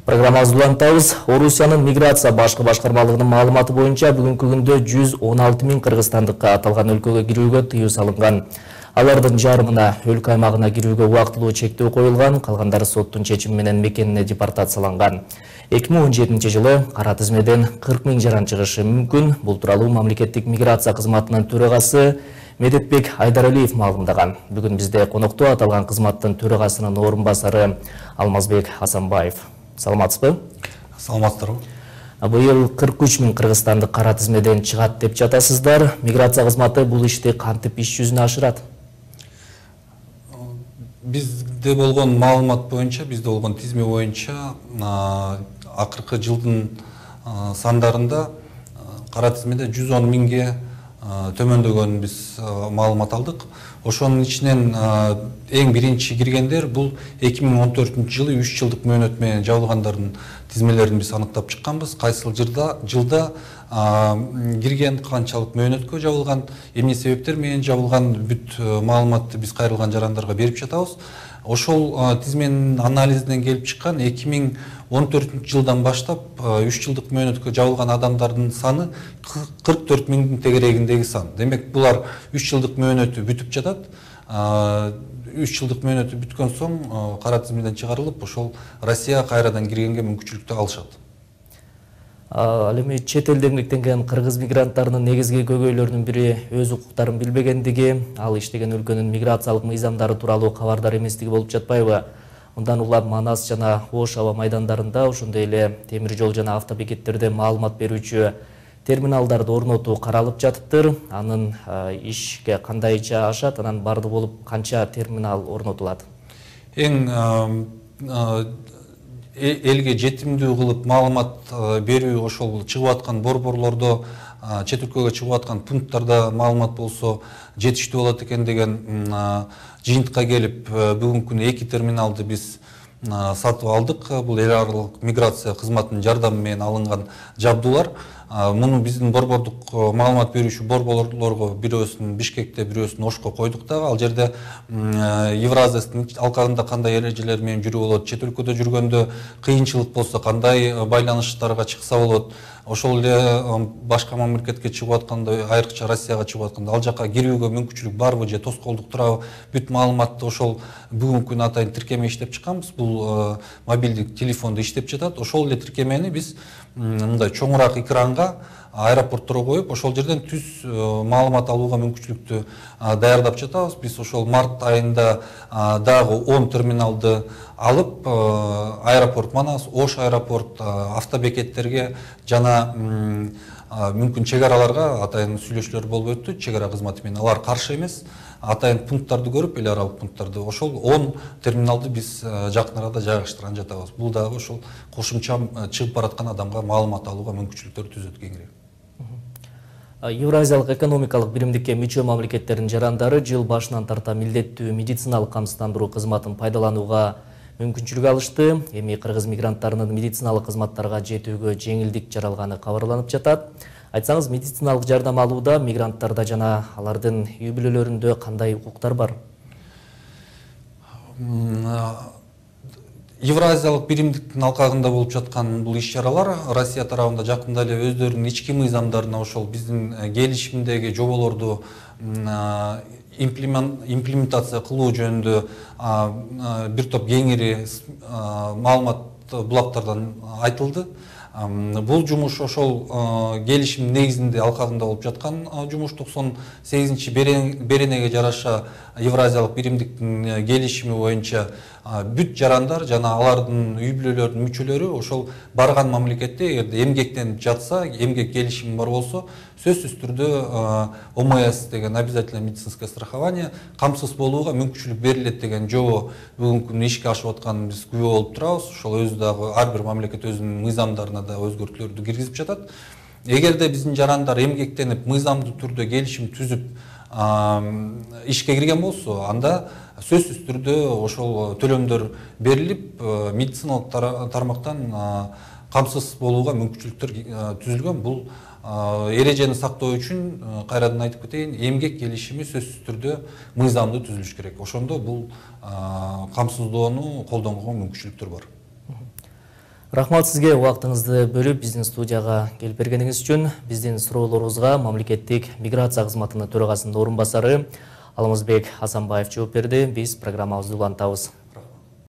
Программабызды улантабыз. Орусиянын миграция башкы башкармалыгынын маалыматы боюнча бүгүнкү күндө 116 миң кыргызстандыкка аталган өлкөгө кирүүгө тыюу салынган. Алардын жарымына өлкө аймагына кирүүгө убактылуу чектөө коюлган, калгандары соттун чечими менен мекенине депортацияланган. 2017 жылы кара тизмеден 40 миң жаран чыгышы мүмкүн. Бул тууралуу мамлекеттик миграция кызматынын төрагасы Медетбек Айдаралиев маалымдаган. Бүгүн бизде конокто аталган кызматтын төрагасынын орун басары Алмазбек Асанбаев. Саламатсызбы? Саламатсыздарбы. Быйыл 43 миң кыргызстандык кара тизмеден чыгат деп жатасыздар. Миграция кызматы бул ишти кантип иш жүзүнө ашырат? Бизде болгон маалымат боюнча, бизде болгон тизме боюнча акыркы жылдын сандарында кара тизмеде 110 миңге төмөндөгөнүн биз маалымат алдык. Ошонун ичинен эң биринчи киргендер бул 2014 жылы 3 жылдык мөөнөт менен жабылгандардын тизмелерин биз аныктап чыкканбыз. Кайсыл жылда кирген, канчалык мөөнөткө жабылган, эмне себептер менен жабылган бүт маалыматты биз кайрылган жарандарга берип жатабыз. Ошол тизменин анализинен келип чыккан 2014 жылдан баштап 3 жылдык мөөнөткө жабылган адамдардын саны 44 миңдин тегерегиндеги сан. Демек булар 3 жылдык мөөнөтү бүтүп жатат. 3 жылдык мөөнөтү бүткөн соң кара тизмеден чыгарылып, ошол Россия кайрадан киргенге мүмкүнчүлүктү алышат. Ал эми чет элде эмгектенген кыргыз мигранттарынын негизги көйгөйлөрүнүн бири өз укуктарын билбегендиги, ал иштеген өлкөнүн миграциялык мыйзамдары тууралуу кабардар эместиги болуп жатпайбы? Мындан улам Манас жана Ош аба майдандарында, ошондой эле темир жол жана автобекеттерде маалымат берүүчү терминалдарды орнотуу каралып жатыптыр. Анын ишке кандайча ашат, анан барды болуп канча терминал орнотулат? Эң элге жетимдүү кылып маалымат берүү ошол чыгып аткан борборлордо, чет өлкөгө чыгып аткан пункттарда маалымат болсо жетиштүү болот экен деген жыйынтыкка келип, бүгүнкү күнү 2 терминалды биз сатып алдык. Бул эл аралык миграция кызматынын жардамы менен алынган жабдуулар. Муну биздин борбордук маалымат берүүчү борборлорго бирөөсүн Бишкекте, бирөөсүн Ошко койдук дагы. Ал жерде Евразиястын алкагында кандай эрежелер менен жүрүү болот, чет өлкөдө жүргөндө кыйынчылык болсо кандай байланыштарга чыкса болот, ошол эле башка мамлекетке чыгып атканда, айрыкча Россияга чыгып атканда ал жака кирүүгө мүмкүнчүлүк барбы же тоскоолдук турабы, бүт маалыматты ошол бүгүнкү күнү атайын тиркеме иштеп чыкканбыз. Бул мобилдик телефондо иштеп жатат. Ошол эле тиркемени биз мындай чоңураак экранга аэропортторго коюп, ошол жерден түз маалымат алууга мүмкүнчүлүктү даярдап жатабыз. Биз ошол март айында дагы 10 терминалды алып, аэропорт Манас, Ош аэропорт, автобекеттерге жана мүмкүн чек араларга атайын сүйлөшүүлөр болуп өттү. Чек ара кызматы менен алар каршы эмес. Атайын пункттарды көрүп, эл аралык пункттарды, ошол 10 терминалды биз жакын арада жайгаштырган жатабыз. Бул дагы ошол кошумча чыгып бараткан адамга маалымат алууга мүмкүнчүлүктөр түзөт кеңири. Евразиялык экономикалык биримдикке мүчө мамлекеттердин жарандары жыл башынан тарта милдеттүү медициналык камсыздандыруу кызматын пайдаланууга мүмкүнчүлүк алышты. Эми кыргыз мигранттарынын медициналык кызматтарга жетүүгө жеңилдик жаралганы кабарланып жатат. Айтсаңыз, медициналык жардам алууда мигранттарда жана алардын үй бүлөлөрүндө кандай укуктар бар? Евразиялык биримдиктин алкагында болуп жаткан бул иш-чаралар Россия тарабында жакында эле өздөрүнүн ички мыйзамдарына ошол биздин келишимдеги жоболорду имплементация кылуу жөнүндө бир топ кеңири маалымат булактардан айтылды. Бул жумуш ошол келишим негизинде алкагында болуп жаткан жумуш. 98-чи беренеге жараша Евразиялык биримдиктин келишими боюнча бүт жарандар жана алардын үй бүлөлөрүнүн мүчөлөрү ошол барган мамлекетте эгерде эмгектенип жатса, эмгек келишими бар болсо, сөзсүз түрдө ОМС деген обязательное медицинское страхование камсыз болууга мүмкүнчүлүк берилет деген жобо бүгүнкү күнү ишке ашып атканын биз күбө болуп турабыз. Ошол өзү дагы ар бир мамлекет өзүнүн мыйзамдарына да өзгөртүүлөрдү киргизип жатат. Эгерде биздин жарандар эмгектенип, мыйзамдуу түрдө келишим түзүп ишке кирген болсо, анда сөзсүз түрдө ошол төлөмдөр берилип, медициналык тармактан камсыз болууга мүмкүнчүлүктөр түзүлгөн. Бул эрежени сактоо үчүн кайрадан айтып кетейин, эмгек келишими сөзсүз түрдө мыйзамдуу түзүлүш керек. Ошондо бул камсыздоону колдонууга мүмкүнчүлүктөр бар. Рахмат сізге уақытыңызды бөліп біздің студияға келіп бергеніңіз үшін. Біздің сұрауларыңызға мамлекеттік миграция қызметінің төрағасының орынбасары Алмазбек Асанбаев жооп берди. Біз программабызды улантабыз.